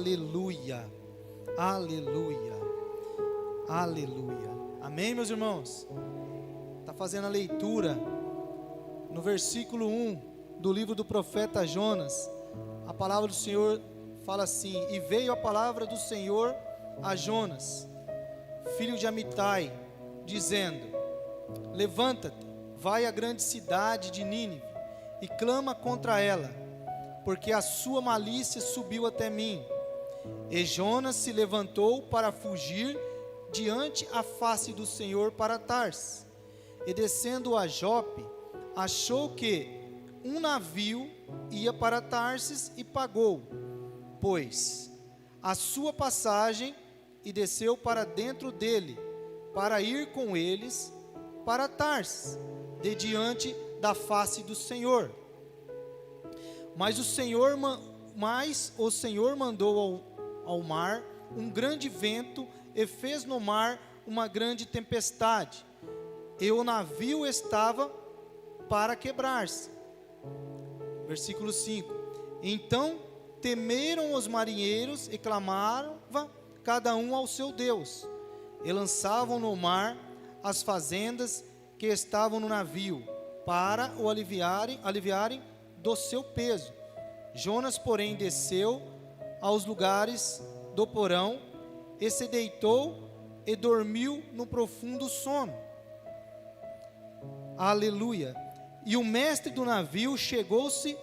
Aleluia, aleluia, aleluia. Amém, meus irmãos? Está fazendo a leitura no versículo 1 do livro do profeta Jonas. A palavra do Senhor fala assim: e veio a palavra do Senhor a Jonas, filho de Amitai, dizendo: levanta-te, vai à grande cidade de Nínive e clama contra ela, porque a sua malícia subiu até mim. E Jonas se levantou para fugir diante a face do Senhor para Tarsis. E descendo a Jope, achou que um navio ia para Tarsis e pagou, pois, a sua passagem, e desceu para dentro dele, para ir com eles para Tarsis, de diante da face do Senhor. Mas o Senhor mandou ao mar um grande vento e fez no mar uma grande tempestade, e o navio estava para quebrar-se. Versículo 5: então temeram os marinheiros e clamavam cada um ao seu Deus, e lançavam no mar as fazendas que estavam no navio, para o aliviarem do seu peso. Jonas, porém, desceu aos lugares do porão, e se deitou e dormiu no profundo sono. Aleluia. E o mestre do navio chegou-se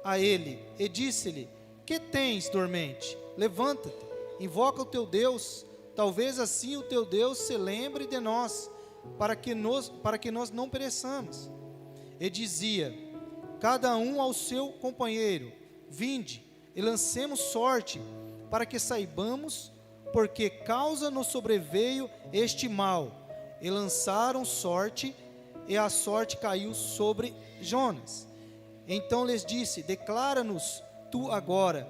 a ele e disse-lhe: que tens, dormente? Levanta-te, invoca o teu Deus, talvez assim o teu Deus se lembre de nós, para que nós não pereçamos. E dizia cada um ao seu companheiro: vinde e lancemos sorte, para que saibamos por que causa nos sobreveio este mal. E lançaram sorte, e a sorte caiu sobre Jonas. Então lhes disse: declara-nos tu agora,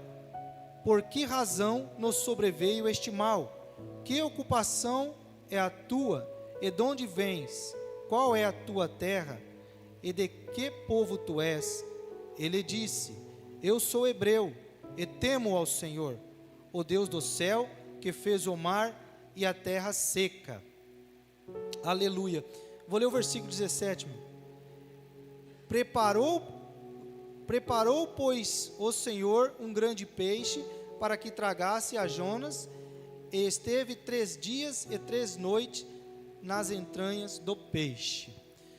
por que razão nos sobreveio este mal? Que ocupação é a tua? E de onde vens? Qual é a tua terra? E de que povo tu és? Ele disse: eu sou hebreu, e temo ao Senhor, o Deus do céu, que fez o mar e a terra seca. Aleluia. Vou ler o versículo 17. Preparou, pois, o Senhor um grande peixe para que tragasse a Jonas, e esteve 3 dias e 3 noites nas entranhas do peixe.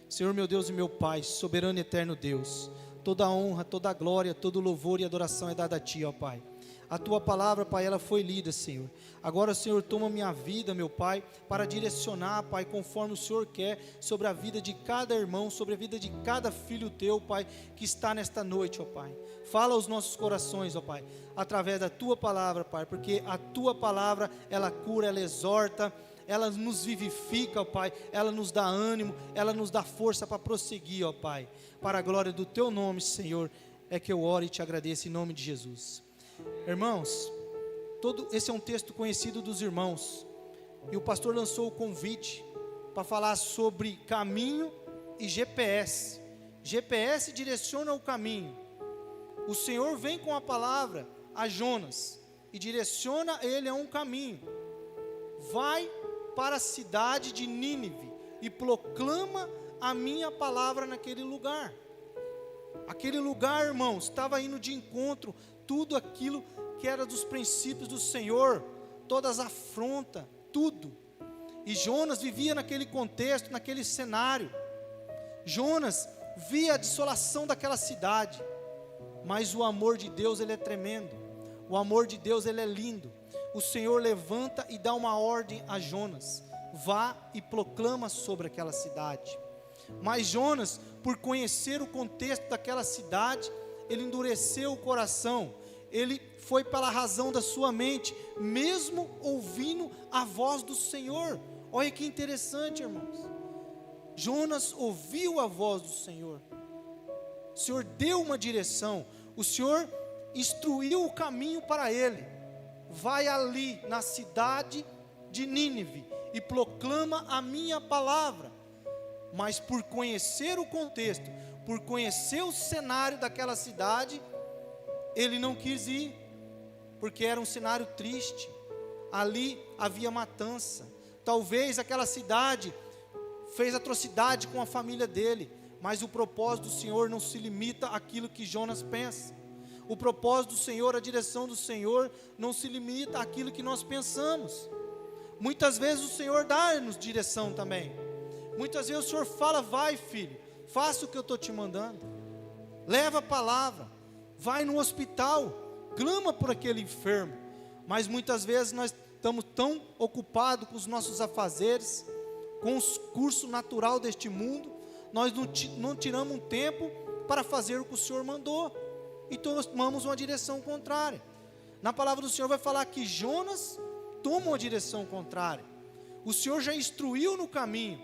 Senhor, meu Deus e meu Pai, soberano e eterno Deus, toda a honra, toda a glória, todo o louvor e adoração é dada a Ti, ó Pai. A Tua palavra, Pai, ela foi lida, Senhor. Agora, Senhor, toma minha vida, meu Pai, para direcionar, Pai, conforme o Senhor quer, sobre a vida de cada irmão, sobre a vida de cada filho Teu, Pai, que está nesta noite, ó Pai. Fala aos nossos corações, ó Pai, através da Tua palavra, Pai, porque a Tua palavra, ela cura, ela exorta, ela nos vivifica, ó Pai, ela nos dá ânimo, ela nos dá força para prosseguir, ó Pai. Para a glória do Teu nome, Senhor, é que eu oro e te agradeço em nome de Jesus. Irmãos, esse é um texto conhecido dos irmãos, e o pastor lançou o convite para falar sobre caminho e GPS. GPS direciona o caminho. O Senhor vem com a palavra a Jonas e direciona ele a um caminho. Vai para a cidade de Nínive e proclama a minha palavra naquele lugar. Aquele lugar, irmãos, estava indo de encontro tudo aquilo que era dos princípios do Senhor, todas as afrontas, tudo. E Jonas vivia naquele contexto, naquele cenário. Jonas via a desolação daquela cidade, mas o amor de Deus, ele é tremendo. O amor de Deus, ele é lindo. O Senhor levanta e dá uma ordem a Jonas: vá e proclama sobre aquela cidade. Mas Jonas, por conhecer o contexto daquela cidade, ele endureceu o coração. Ele foi pela razão da sua mente, mesmo ouvindo a voz do Senhor. Olha que interessante, irmãos. Jonas ouviu a voz do Senhor. O Senhor deu uma direção. O Senhor instruiu o caminho para ele. Vai ali na cidade de Nínive e proclama a minha palavra. Mas por conhecer o contexto, por conhecer o cenário daquela cidade, ele não quis ir. porque era um cenário triste. Ali havia matança. Talvez aquela cidade fez atrocidade com a família dele, mas o propósito do Senhor não se limita àquilo que Jonas pensa. O propósito do Senhor, a direção do Senhor não se limita àquilo que nós pensamos. Muitas vezes o Senhor dá-nos direção também. Muitas vezes o Senhor fala: vai, filho, faça o que eu estou te mandando. Leva a palavra, vai no hospital, clama por aquele enfermo. Mas muitas vezes nós estamos tão ocupados com os nossos afazeres, com o curso natural deste mundo, nós não tiramos um tempo para fazer o que o Senhor mandou, e tomamos uma direção contrária. Na palavra do Senhor vai falar que Jonas toma uma direção contrária. O Senhor já instruiu no caminho,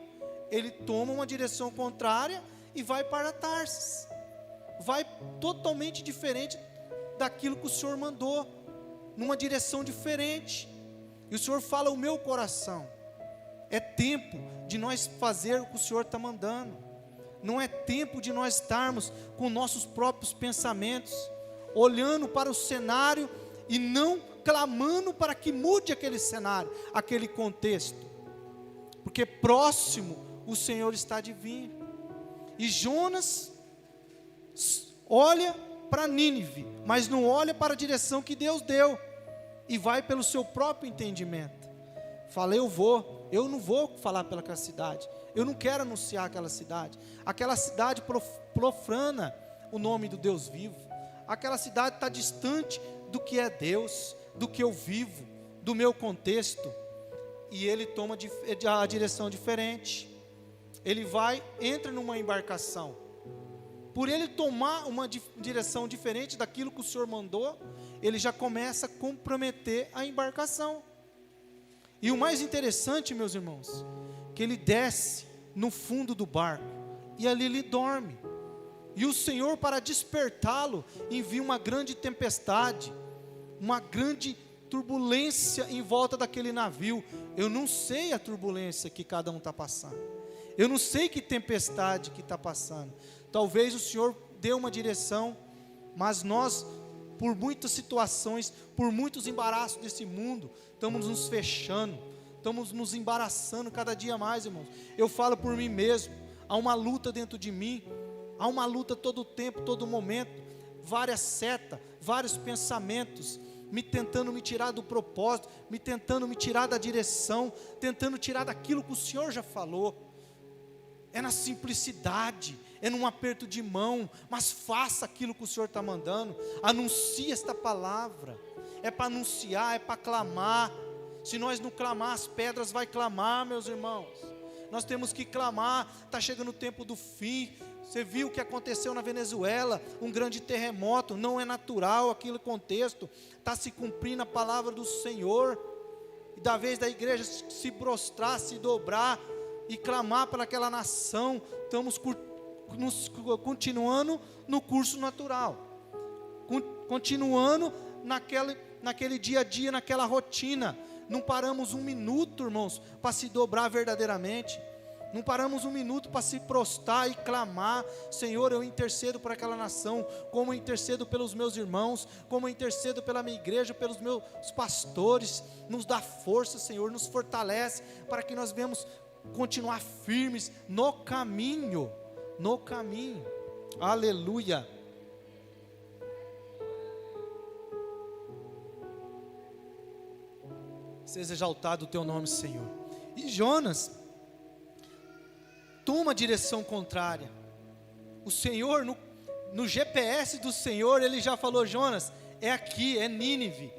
ele toma uma direção contrária e vai para Tarsis. Vai totalmente diferente daquilo que o Senhor mandou, numa direção diferente. E o Senhor fala: o meu coração, é tempo de nós fazer o que o Senhor está mandando. Não é tempo de nós estarmos com nossos próprios pensamentos, olhando para o cenário e não clamando para que mude aquele cenário, aquele contexto, porque próximo o Senhor está de vir. E Jonas olha para Nínive, mas não olha para a direção que Deus deu, e vai pelo seu próprio entendimento. Fala: eu não vou falar pelaquela cidade, eu não quero anunciar aquela cidade profana o nome do Deus vivo, aquela cidade está distante do que é Deus, do que eu vivo, do meu contexto. E ele toma a direção diferente. Ele entra numa embarcação. Por ele tomar uma direção diferente daquilo que o Senhor mandou, ele já começa a comprometer a embarcação. E o mais interessante, meus irmãos, que ele desce no fundo do barco, e ali ele dorme. E o Senhor, para despertá-lo, envia uma grande tempestade, uma grande turbulência em volta daquele navio. Eu não sei a turbulência que cada um está passando, eu não sei que tempestade que está passando. Talvez o Senhor dê uma direção, mas nós, por muitas situações, por muitos embaraços desse mundo, estamos nos fechando, estamos nos embaraçando cada dia mais, irmãos. Eu falo por mim mesmo, há uma luta dentro de mim, há uma luta todo o tempo, todo momento, várias setas, vários pensamentos, tentando me tirar do propósito, tentando me tirar da direção, tentando tirar daquilo que o Senhor já falou. É na simplicidade, é num aperto de mão, mas faça aquilo que o Senhor está mandando, anuncie esta palavra. É para anunciar, é para clamar. Se nós não clamar, as pedras vão clamar, meus irmãos. Nós temos que clamar. Está chegando o tempo do fim. Você viu o que aconteceu na Venezuela, um grande terremoto, não é natural aquele contexto, está se cumprindo a palavra do Senhor, e da vez da igreja se prostrar, se dobrar, e clamar para aquela nação, estamos continuando no curso natural, continuando naquele dia a dia, naquela rotina, não paramos um minuto, irmãos, para se dobrar verdadeiramente, não paramos um minuto para se prostrar e clamar: Senhor, eu intercedo por aquela nação, como eu intercedo pelos meus irmãos, como eu intercedo pela minha igreja, pelos meus pastores. Nos dá força, Senhor, nos fortalece, para que nós venhamos continuar firmes no caminho, aleluia. Seja exaltado o teu nome, Senhor. E Jonas toma a direção contrária. O Senhor, no GPS do Senhor, ele já falou: Jonas, é aqui, é Nínive.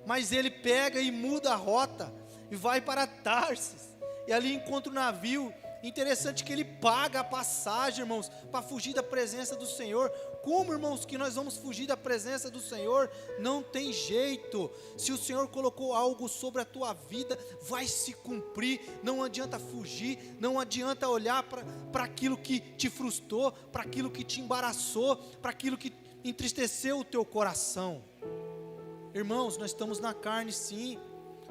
Mas ele pega e muda a rota e vai para Tarsis, e ali encontra o navio. Interessante que ele paga a passagem, irmãos, para fugir da presença do Senhor. Como, irmãos, que nós vamos fugir da presença do Senhor? Não tem jeito. Se o Senhor colocou algo sobre a tua vida, vai se cumprir. Não adianta fugir, não adianta olhar para aquilo que te frustrou, para aquilo que te embaraçou, para aquilo que entristeceu o teu coração. Irmãos, nós estamos na carne, sim,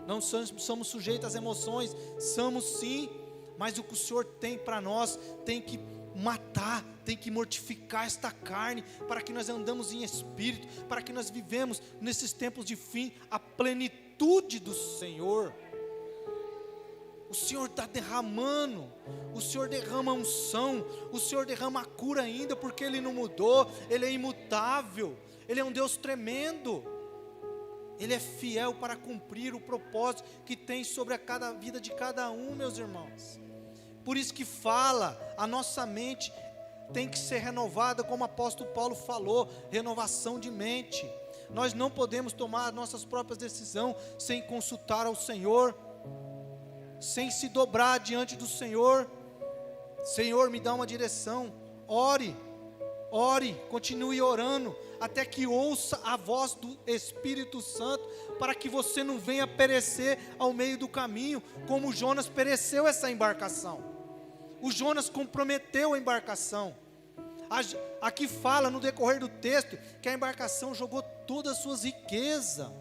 não somos sujeitos às emoções, somos sim, mas o que o Senhor tem para nós tem que matar, tem que mortificar esta carne, para que nós andamos em espírito, para que nós vivemos nesses tempos de fim a plenitude do Senhor. O Senhor está derramando, o Senhor derrama unção, o Senhor derrama a cura ainda, porque Ele não mudou, Ele é imutável, Ele é um Deus tremendo, Ele é fiel para cumprir o propósito que tem sobre a vida de cada um, meus irmãos. Por isso que fala, a nossa mente tem que ser renovada, como o apóstolo Paulo falou, renovação de mente. Nós não podemos tomar as nossas próprias decisões sem consultar ao Senhor, sem se dobrar diante do Senhor. Senhor, me dá uma direção. Ore, continue orando, até que ouça a voz do Espírito Santo, para que você não venha perecer ao meio do caminho, como Jonas pereceu essa embarcação. O Jonas comprometeu a embarcação. Aqui fala no decorrer do texto, que a embarcação jogou todas as suas riquezas.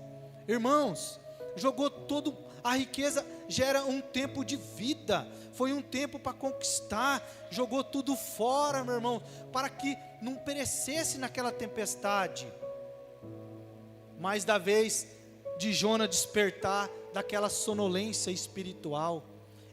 Irmãos, jogou toda a riqueza, gera um tempo de vida, foi um tempo para conquistar, jogou tudo fora, meu irmão, para que não perecesse naquela tempestade. Mas da vez de Jonas despertar daquela sonolência espiritual,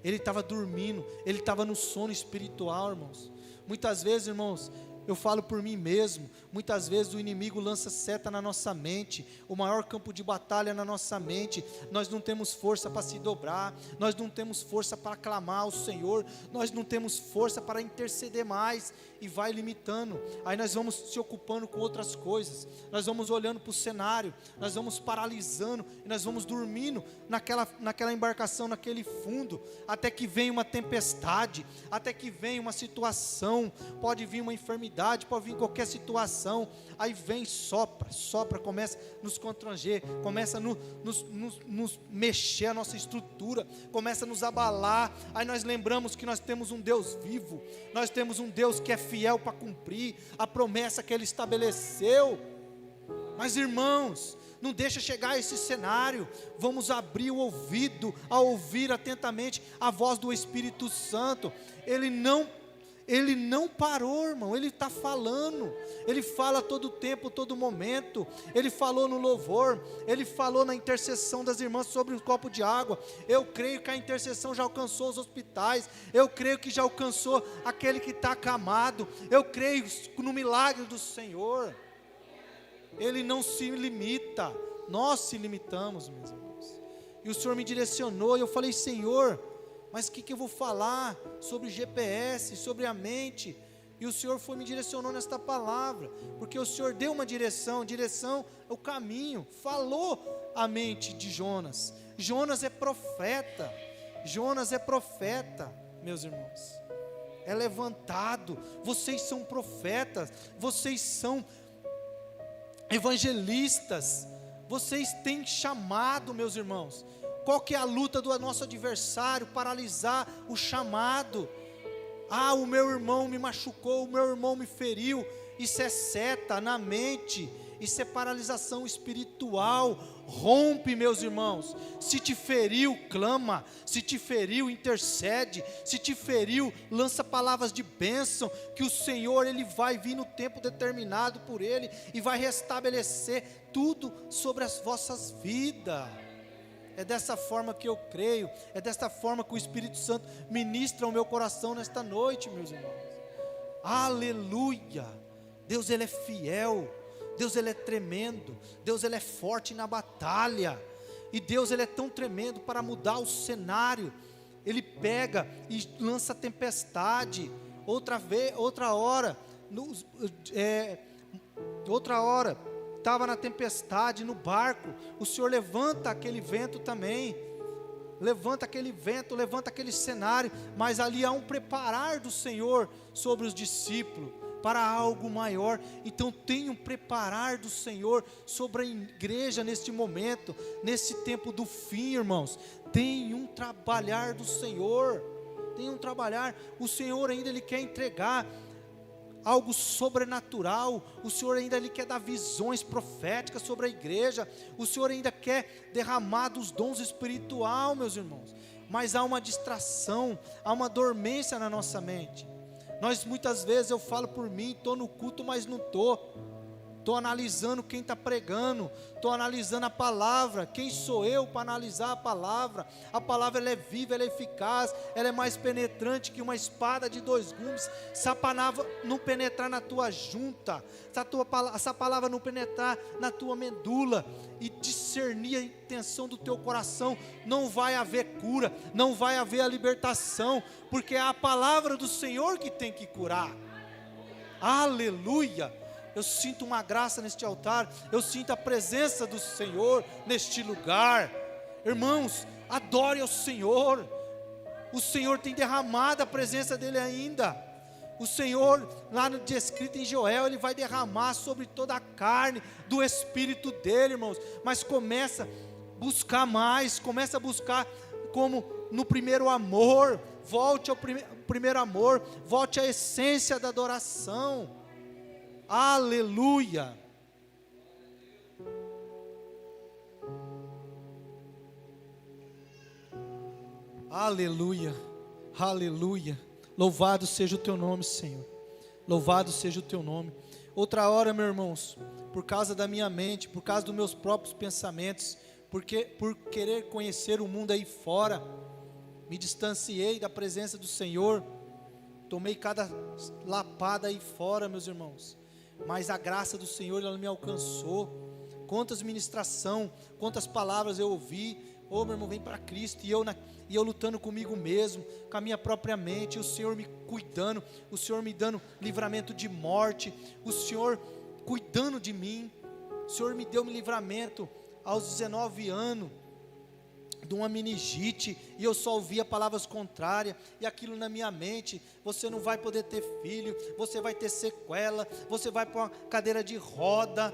ele estava dormindo, ele estava no sono espiritual, irmãos. Muitas vezes, irmãos, eu falo por mim mesmo, muitas vezes o inimigo lança seta na nossa mente, o maior campo de batalha na nossa mente. Nós não temos força para se dobrar, nós não temos força para clamar ao Senhor, nós não temos força para interceder mais, e vai limitando. Aí nós vamos se ocupando com outras coisas, nós vamos olhando para o cenário, nós vamos paralisando, e nós vamos dormindo naquela embarcação, naquele fundo, até que vem uma tempestade, até que vem uma situação, pode vir uma enfermidade, pode vir qualquer situação, aí vem, sopra, começa a nos constranger, começa a nos mexer a nossa estrutura, começa a nos abalar. Aí nós lembramos que nós temos um Deus vivo, nós temos um Deus que é fiel para cumprir a promessa que Ele estabeleceu. Mas, irmãos, não deixa chegar a esse cenário. Vamos abrir o ouvido a ouvir atentamente a voz do Espírito Santo. Ele não parou, irmão, Ele está falando, Ele fala todo tempo, todo momento. Ele falou no louvor, Ele falou na intercessão das irmãs sobre o copo de água. Eu creio que a intercessão já alcançou os hospitais, eu creio que já alcançou aquele que está acamado, eu creio no milagre do Senhor. Ele não se limita, nós se limitamos, meus irmãos. E o Senhor me direcionou, e eu falei: Senhor, mas o que eu vou falar sobre GPS, sobre a mente? E o Senhor me direcionou nesta palavra, porque o Senhor deu uma direção é o caminho, falou a mente de Jonas. Jonas é profeta, meus irmãos, é levantado. Vocês são profetas, vocês são evangelistas, vocês têm chamado, meus irmãos. Qual que é a luta do nosso adversário? Paralisar o chamado. Ah, o meu irmão me machucou, o meu irmão me feriu. Isso é seta na mente, isso é paralisação espiritual. Rompe, meus irmãos. Se te feriu, clama. Se te feriu, intercede. Se te feriu, lança palavras de bênção, que o Senhor, Ele vai vir no tempo determinado por Ele, e vai restabelecer tudo sobre as vossas vidas. É dessa forma que eu creio, é dessa forma que o Espírito Santo ministra ao meu coração nesta noite, meus irmãos. Aleluia! Deus, Ele é fiel, Deus, Ele é tremendo, Deus, Ele é forte na batalha, e Deus, Ele é tão tremendo para mudar o cenário. Ele pega e lança tempestade. Outra hora, estava na tempestade, no barco, o Senhor levanta aquele vento também, levanta aquele cenário, mas ali há um preparar do Senhor sobre os discípulos, para algo maior. Então tem um preparar do Senhor sobre a igreja neste momento, nesse tempo do fim, irmãos. Tem um trabalhar do Senhor, o Senhor ainda Ele quer entregar algo sobrenatural. O Senhor ainda Ele quer dar visões proféticas sobre a igreja. O Senhor ainda quer derramar dos dons espirituais, meus irmãos. Mas há uma distração, há uma dormência na nossa mente. Muitas vezes eu falo por mim, estou no culto, mas não estou analisando quem está pregando, estou analisando a palavra. Quem sou eu para analisar a palavra? A palavra ela é viva, ela é eficaz, ela é mais penetrante que uma espada de 2 gumes. Se a palavra não penetrar na tua junta, se a palavra não penetrar na tua medula e discernir a intenção do teu coração, não vai haver cura, não vai haver a libertação, porque é a palavra do Senhor que tem que curar. Aleluia! Eu sinto uma graça neste altar, eu sinto a presença do Senhor neste lugar. Irmãos, adore ao Senhor. O Senhor tem derramado a presença dEle ainda. O Senhor, lá no descrito em Joel, Ele vai derramar sobre toda a carne do Espírito dEle, irmãos. Mas começa a buscar mais, começa a buscar como no primeiro amor. Volte ao primeiro amor, volte à essência da adoração. Aleluia. Aleluia. Aleluia. Louvado seja o teu nome, Senhor. Louvado seja o teu nome. Outra hora, meus irmãos, por causa da minha mente, por causa dos meus próprios pensamentos, por querer conhecer o mundo aí fora, me distanciei da presença do Senhor, tomei cada lapada aí fora, meus irmãos. Mas a graça do Senhor, ela me alcançou. Quantas ministração, quantas palavras eu ouvi. Meu irmão, vem para Cristo. E eu lutando comigo mesmo, com a minha própria mente. O Senhor me cuidando, o Senhor me dando livramento de morte, o Senhor cuidando de mim. O Senhor me deu um livramento aos 19 anos de uma meningite, e eu só ouvia palavras contrárias, e aquilo na minha mente: você não vai poder ter filho, você vai ter sequela, você vai para uma cadeira de roda.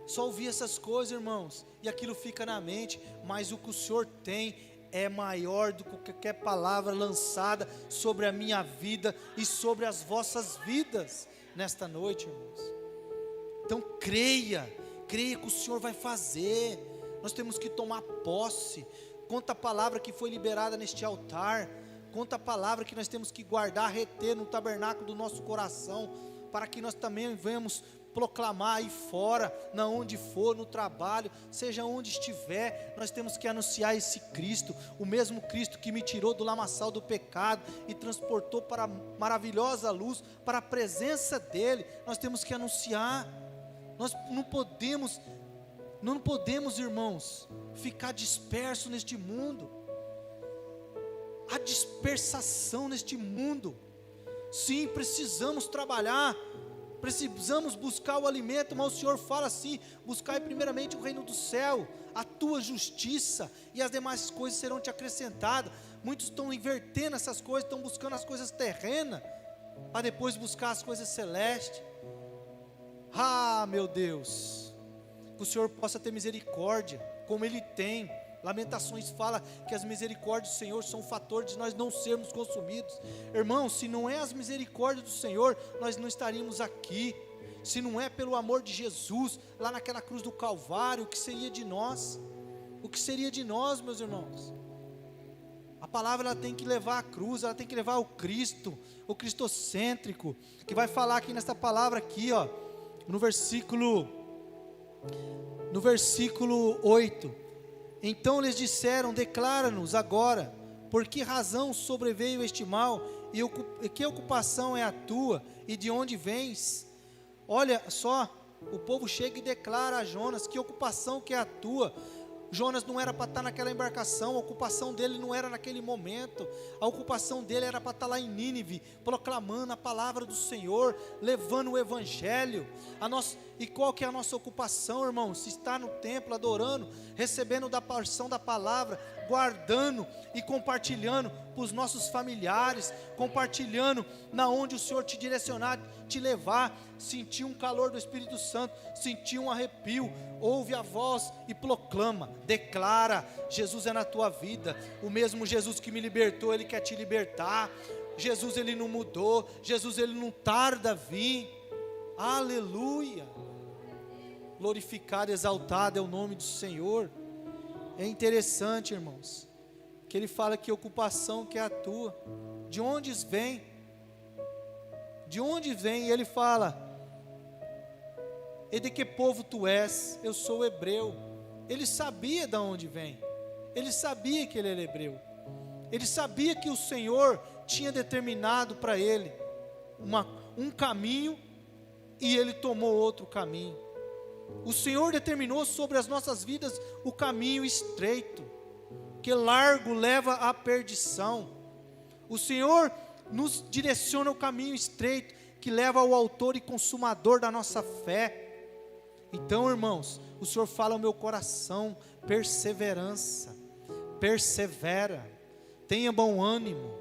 Só ouvia essas coisas, irmãos, e aquilo fica na mente. Mas o que o Senhor tem é maior do que qualquer palavra lançada sobre a minha vida e sobre as vossas vidas nesta noite, irmãos. Então creia que o Senhor vai fazer. Nós temos que tomar posse. Conta a palavra que foi liberada neste altar. Conta a palavra que nós temos que guardar, reter no tabernáculo do nosso coração, para que nós também venhamos proclamar aí fora, na onde for, no trabalho, seja onde estiver. Nós temos que anunciar esse Cristo, o mesmo Cristo que me tirou do lamaçal do pecado e transportou para a maravilhosa luz, para a presença dEle. Nós temos que anunciar. Nós não podemos, irmãos, ficar disperso neste mundo. Há dispersação neste mundo. Sim, precisamos trabalhar, precisamos buscar o alimento, mas o Senhor fala assim: buscai primeiramente o reino do céu, a tua justiça, e as demais coisas serão te acrescentadas. Muitos estão invertendo essas coisas, estão buscando as coisas terrenas, para depois buscar as coisas celestes. Meu Deus, que o Senhor possa ter misericórdia, como Ele tem. Lamentações fala que as misericórdias do Senhor são um fator de nós não sermos consumidos. Irmãos, se não é as misericórdias do Senhor, nós não estaríamos aqui. Se não é pelo amor de Jesus, lá naquela cruz do Calvário, o que seria de nós? O que seria de nós, meus irmãos? A palavra ela tem que levar a cruz, ela tem que levar o Cristo, o cristocêntrico, que vai falar aqui nesta palavra aqui, ó, no versículo 8. Então lhes disseram: declara-nos agora, por que razão sobreveio este mal, e que ocupação é a tua, e de onde vens? Olha só, o povo chega e declara a Jonas: que ocupação que é a tua? Jonas não era para estar naquela embarcação, a ocupação dele não era naquele momento, a ocupação dele era para estar lá em Nínive, proclamando a palavra do Senhor, levando o Evangelho. E qual que é a nossa ocupação, irmão? Se está no templo, adorando, recebendo da porção da palavra, guardando e compartilhando para os nossos familiares, compartilhando na onde o Senhor te direcionar, te levar. Sentir um calor do Espírito Santo, sentir um arrepio, ouve a voz e proclama, declara: Jesus é na tua vida. O mesmo Jesus que me libertou, Ele quer te libertar. Jesus, Ele não mudou. Jesus, Ele não tarda a vir. Aleluia. Glorificado, exaltado é o nome do Senhor. É interessante, irmãos, que Ele fala que ocupação que é a tua, de onde vem? De onde vem? E ele fala: e de que povo tu és? Eu sou hebreu. Ele sabia de onde vem. Ele sabia que ele era hebreu. Ele sabia que o Senhor tinha determinado para ele um caminho, e ele tomou outro caminho. O Senhor determinou sobre as nossas vidas o caminho estreito, que largo leva à perdição. O Senhor nos direciona o caminho estreito, que leva ao autor e consumador da nossa fé. Então, irmãos, o Senhor fala ao meu coração: perseverança, persevera, tenha bom ânimo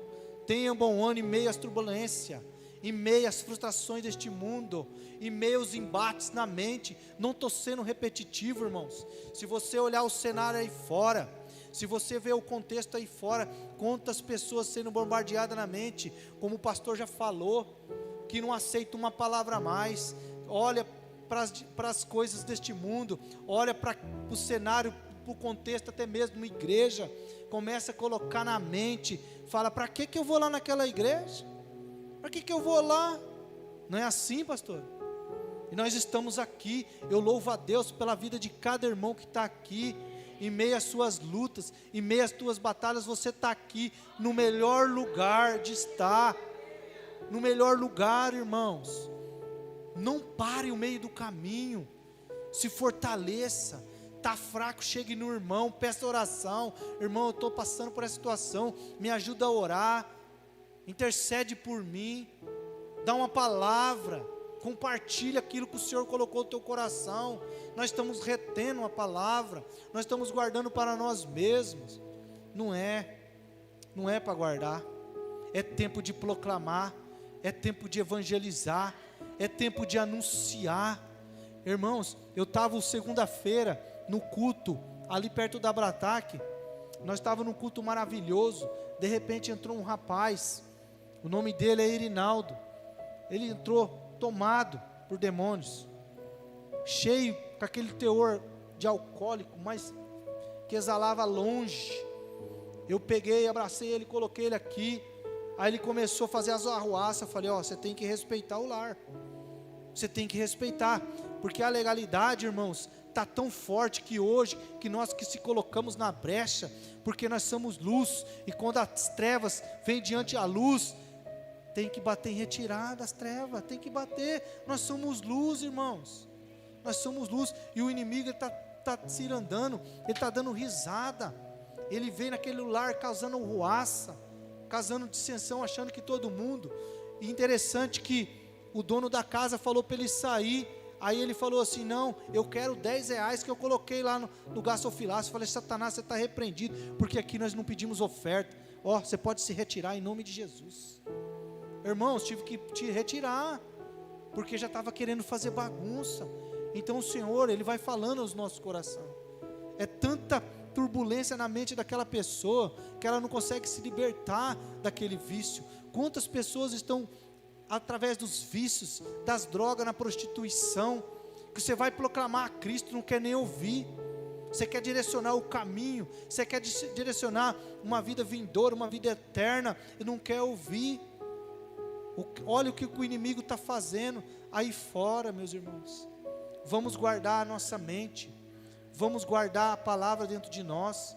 em meio às turbulências, em meio às frustrações deste mundo, em meio aos embates na mente. Não estou sendo repetitivo, irmãos. Se você olhar o cenário aí fora, se você ver o contexto aí fora, quantas pessoas sendo bombardeadas na mente, como o pastor já falou, que não aceita uma palavra a mais, olha para as coisas deste mundo, olha para o cenário, para o contexto até mesmo uma igreja, começa a colocar na mente, fala: para que eu vou lá naquela igreja? Para que eu vou lá? Não é assim, pastor? E nós estamos aqui. Eu louvo a Deus pela vida de cada irmão que está aqui, em meio às suas lutas, em meio às tuas batalhas. Você está aqui no melhor lugar de estar, no melhor lugar, irmãos. Não pare no meio do caminho, se fortaleça. Está fraco, chegue no irmão, peça oração: irmão, eu estou passando por essa situação, me ajuda a orar, intercede por mim, dá uma palavra, compartilha aquilo que o Senhor colocou no teu coração. Nós estamos retendo uma palavra, nós estamos guardando para nós mesmos. Não é para guardar. É tempo de proclamar, é tempo de evangelizar, é tempo de anunciar. Irmãos, eu estava segunda-feira no culto, ali perto da Brataque. Nós estávamos num culto maravilhoso. De repente entrou um rapaz, o nome dele é Irinaldo. Ele entrou tomado por demônios, cheio com aquele teor de alcoólico, mas que exalava longe. Eu peguei, abracei ele, coloquei ele aqui. Aí ele começou a fazer as arruaças. Eu falei: você tem que respeitar o lar, você tem que respeitar, porque a legalidade, irmãos, está tão forte que hoje, que nós que se colocamos na brecha, porque nós somos luz, e quando as trevas vêm diante da luz, tem que bater em retirada as trevas, tem que bater. Nós somos luz, irmãos, nós somos luz. E o inimigo está cirandando, ele está dando risada, ele vem naquele lar causando ruaça, causando dissensão, achando que todo mundo. E interessante que o dono da casa falou para ele sair. Aí ele falou assim: não, eu quero 10 reais que eu coloquei lá no gasofilácio. Eu falei: Satanás, você está repreendido, porque aqui nós não pedimos oferta. Você pode se retirar em nome de Jesus. Irmãos, tive que te retirar, porque já estava querendo fazer bagunça. Então o Senhor, Ele vai falando aos nossos corações. É tanta turbulência na mente daquela pessoa, que ela não consegue se libertar daquele vício. Quantas pessoas estão através dos vícios, das drogas, na prostituição, que você vai proclamar a Cristo, não quer nem ouvir. Você quer direcionar o caminho, você quer direcionar uma vida vindoura, uma vida eterna, e não quer ouvir. Olha o que o inimigo está fazendo aí fora, meus irmãos. Vamos guardar a nossa mente, vamos guardar a palavra dentro de nós,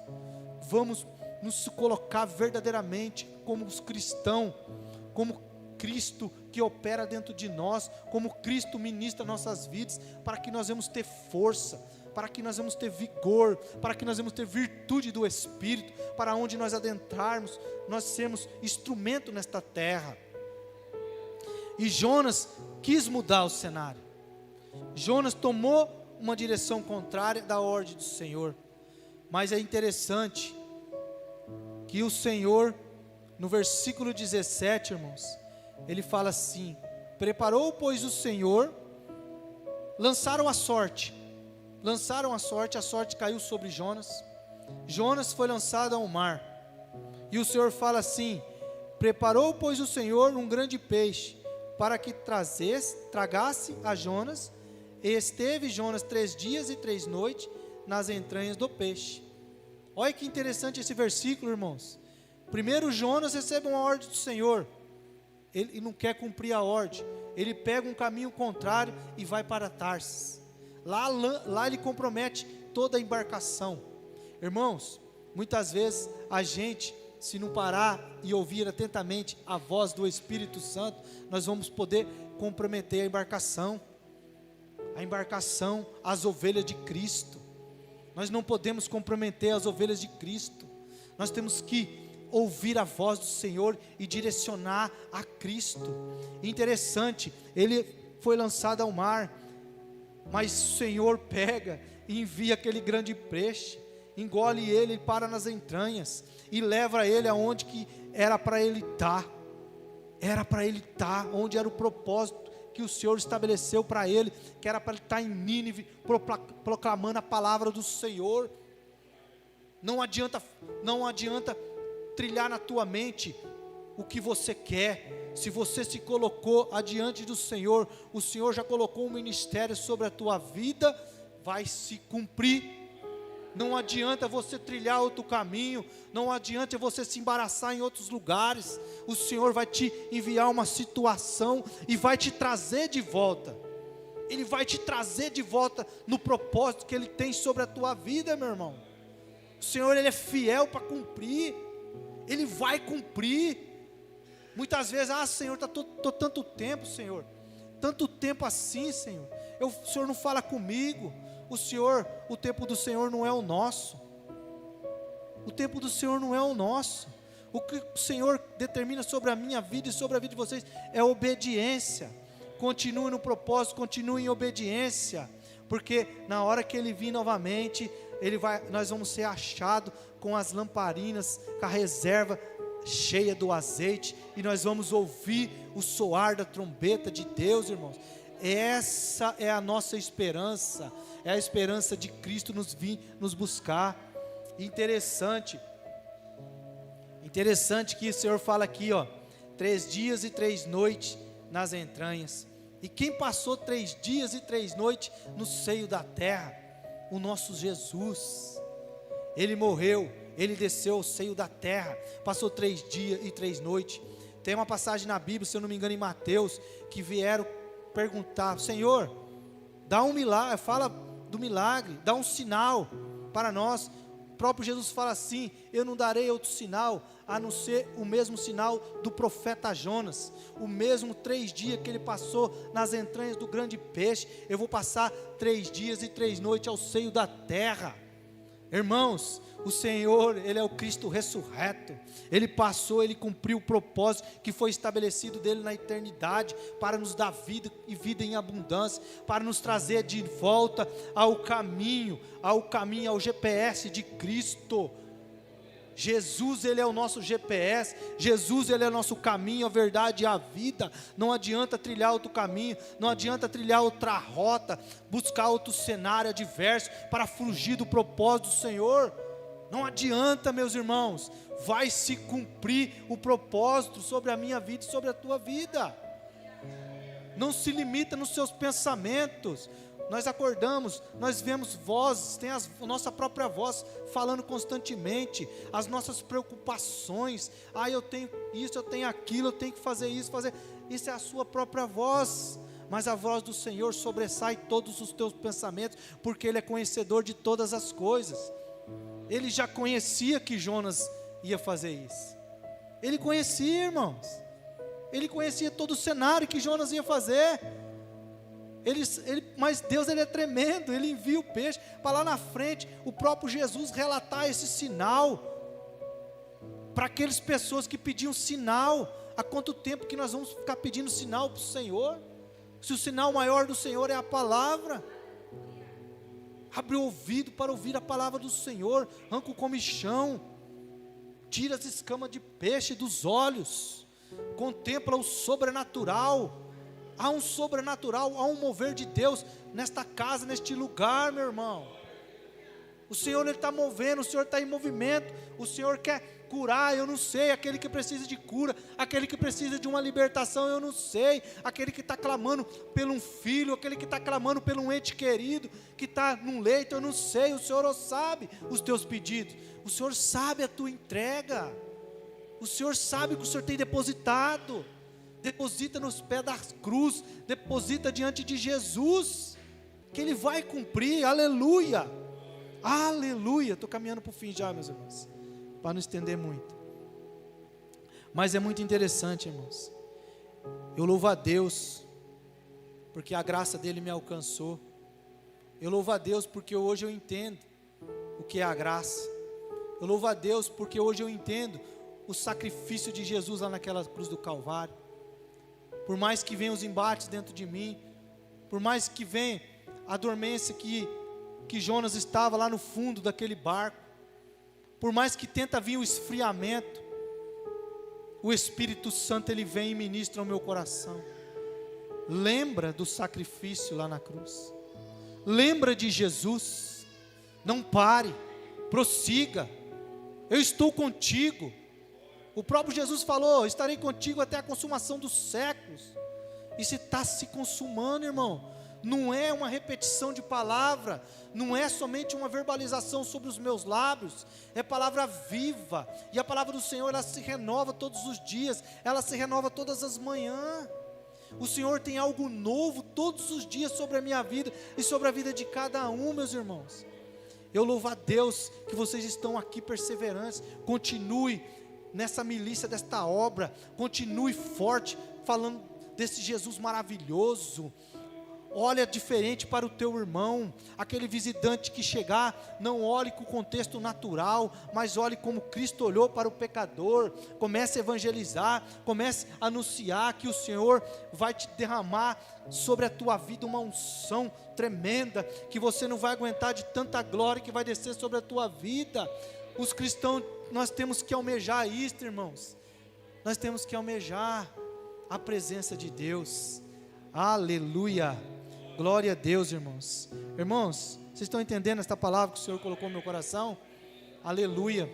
vamos nos colocar verdadeiramente como os cristãos, como Cristo que opera dentro de nós, como Cristo ministra nossas vidas, para que nós vamos ter força, para que nós vamos ter vigor, para que nós vamos ter virtude do Espírito, para onde nós adentrarmos, nós sermos instrumento nesta terra. E Jonas quis mudar o cenário. Jonas tomou uma direção contrária da ordem do Senhor. Mas é interessante que o Senhor, no versículo 17, irmãos, ele fala assim: preparou, pois, o Senhor, lançaram a sorte, a sorte caiu sobre Jonas. Jonas foi lançado ao mar. E o Senhor fala assim: preparou, pois, o Senhor um grande peixe, para que tragasse a Jonas, e esteve Jonas 3 dias e 3 noites nas entranhas do peixe. Olha que interessante esse versículo, irmãos. Primeiro Jonas recebe uma ordem do Senhor: ele não quer cumprir a ordem, ele pega um caminho contrário e vai para Tarsis. Lá ele compromete toda a embarcação. Irmãos, muitas vezes a gente, se não parar e ouvir atentamente a voz do Espírito Santo, nós vamos poder comprometer a embarcação, as ovelhas de Cristo. Nós não podemos comprometer as ovelhas de Cristo. Nós temos que ouvir a voz do Senhor e direcionar a Cristo. Interessante, ele foi lançado ao mar, mas o Senhor pega e envia aquele grande peixe, engole ele, para nas entranhas e leva ele aonde que era para ele estar. Onde era o propósito que o Senhor estabeleceu para ele, que era para ele estar em Nínive, proclamando a palavra do Senhor. Não adianta trilhar na tua mente o que você quer. Se você se colocou adiante do Senhor, o Senhor já colocou um ministério sobre a tua vida, vai se cumprir. Não adianta você trilhar outro caminho, não adianta você se embaraçar em outros lugares. O Senhor vai te enviar uma situação e vai te trazer de volta. Ele vai te trazer de volta no propósito que Ele tem sobre a tua vida, meu irmão. O Senhor, Ele é fiel para cumprir. Ele vai cumprir. Muitas vezes, Senhor, tô tanto tempo, Senhor, tanto tempo assim, Senhor, o Senhor não fala comigo. O tempo do Senhor não é o nosso. O tempo do Senhor não é o nosso. O que o Senhor determina sobre a minha vida e sobre a vida de vocês é obediência. Continue no propósito, continue em obediência, porque na hora que Ele vir novamente, nós vamos ser achados com as lamparinas, com a reserva cheia do azeite, e nós vamos ouvir o soar da trombeta de Deus, irmãos. Essa é a nossa esperança, é a esperança de Cristo nos vir nos buscar. Interessante que o Senhor fala aqui, 3 dias e 3 noites nas entranhas. E quem passou 3 dias e 3 noites no seio da terra? O nosso Jesus. Ele morreu, Ele desceu ao seio da terra, passou 3 dias e 3 noites. Tem uma passagem na Bíblia, se eu não me engano, em Mateus, que vieram perguntar: Senhor, dá um milagre, fala do milagre, dá um sinal para nós. O próprio Jesus fala assim: eu não darei outro sinal, a não ser o mesmo sinal do profeta Jonas. O mesmo 3 dias que ele passou nas entranhas do grande peixe, eu vou passar 3 dias e 3 noites ao seio da terra. Irmãos, o Senhor, Ele é o Cristo ressurreto. Ele passou, Ele cumpriu o propósito que foi estabelecido dEle na eternidade, para nos dar vida e vida em abundância, para nos trazer de volta ao caminho, ao GPS de Cristo. Jesus, Ele é o nosso GPS, Jesus, Ele é o nosso caminho, a verdade e a vida. Não adianta trilhar outro caminho, não adianta trilhar outra rota, buscar outro cenário adverso para fugir do propósito do Senhor. Não adianta, meus irmãos, vai se cumprir o propósito sobre a minha vida e sobre a tua vida. Não se limita nos seus pensamentos. Nós acordamos, nós vemos vozes, tem a nossa própria voz falando constantemente, as nossas preocupações. Eu tenho isso, eu tenho aquilo, eu tenho que fazer isso, isso é a sua própria voz. Mas a voz do Senhor sobressai todos os teus pensamentos, porque Ele é conhecedor de todas as coisas. Ele já conhecia que Jonas ia fazer isso. Ele conhecia, irmãos. Ele conhecia todo o cenário que Jonas ia fazer. Mas Deus, Ele é tremendo. Ele envia o peixe para lá na frente o próprio Jesus relatar esse sinal para aquelas pessoas que pediam sinal. Há quanto tempo que nós vamos ficar pedindo sinal para o Senhor? Se o sinal maior do Senhor é a palavra. Abre o ouvido para ouvir a palavra do Senhor. Arranca o comichão, tira as escamas de peixe dos olhos, contempla o sobrenatural. Há um sobrenatural, há um mover de Deus nesta casa, neste lugar, meu irmão. O Senhor, Ele está movendo, o Senhor está em movimento. O Senhor quer curar, eu não sei. Aquele que precisa de cura, aquele que precisa de uma libertação, eu não sei. Aquele que está clamando por um filho, aquele que está clamando por um ente querido, que está num leito, eu não sei. O Senhor sabe os teus pedidos, o Senhor sabe a tua entrega, o Senhor sabe o que o Senhor tem depositado. deposita nos pés da cruz, deposita diante de Jesus, que Ele vai cumprir. Aleluia, aleluia. Estou caminhando para o fim já, meus irmãos, para não estender muito, mas é muito interessante, irmãos. Eu louvo a Deus, porque a graça dEle me alcançou. Eu louvo a Deus, porque hoje eu entendo o que é a graça. Eu louvo a Deus, porque hoje eu entendo o sacrifício de Jesus lá naquela cruz do Calvário. Por mais que venham os embates dentro de mim, por mais que venha a dormência que Jonas estava lá no fundo daquele barco, por mais que tenta vir o esfriamento, o Espírito Santo Ele vem e ministra ao meu coração. Lembra do sacrifício lá na cruz, lembra de Jesus, não pare, prossiga, eu estou contigo. O próprio Jesus falou: estarei contigo até a consumação dos séculos. E se está se consumando, irmão, não é uma repetição de palavra, não é somente uma verbalização sobre os meus lábios, é palavra viva, e a palavra do Senhor, ela se renova todos os dias, ela se renova todas as manhãs. O Senhor tem algo novo todos os dias sobre a minha vida, e sobre a vida de cada um, meus irmãos. Eu louvo a Deus, que vocês estão aqui perseverantes, continue nessa milícia desta obra, continue forte, falando desse Jesus maravilhoso. Olha diferente para o teu irmão, aquele visitante que chegar, não olhe com o contexto natural, mas olhe como Cristo olhou para o pecador. Comece a evangelizar, comece a anunciar que o Senhor vai te derramar sobre a tua vida uma unção tremenda, que você não vai aguentar de tanta glória que vai descer sobre a tua vida. Os cristãos, nós temos que almejar isto, irmãos, nós temos que almejar a presença de Deus. Aleluia, glória a Deus, irmãos. Irmãos, vocês estão entendendo esta palavra que o Senhor colocou no meu coração? Aleluia.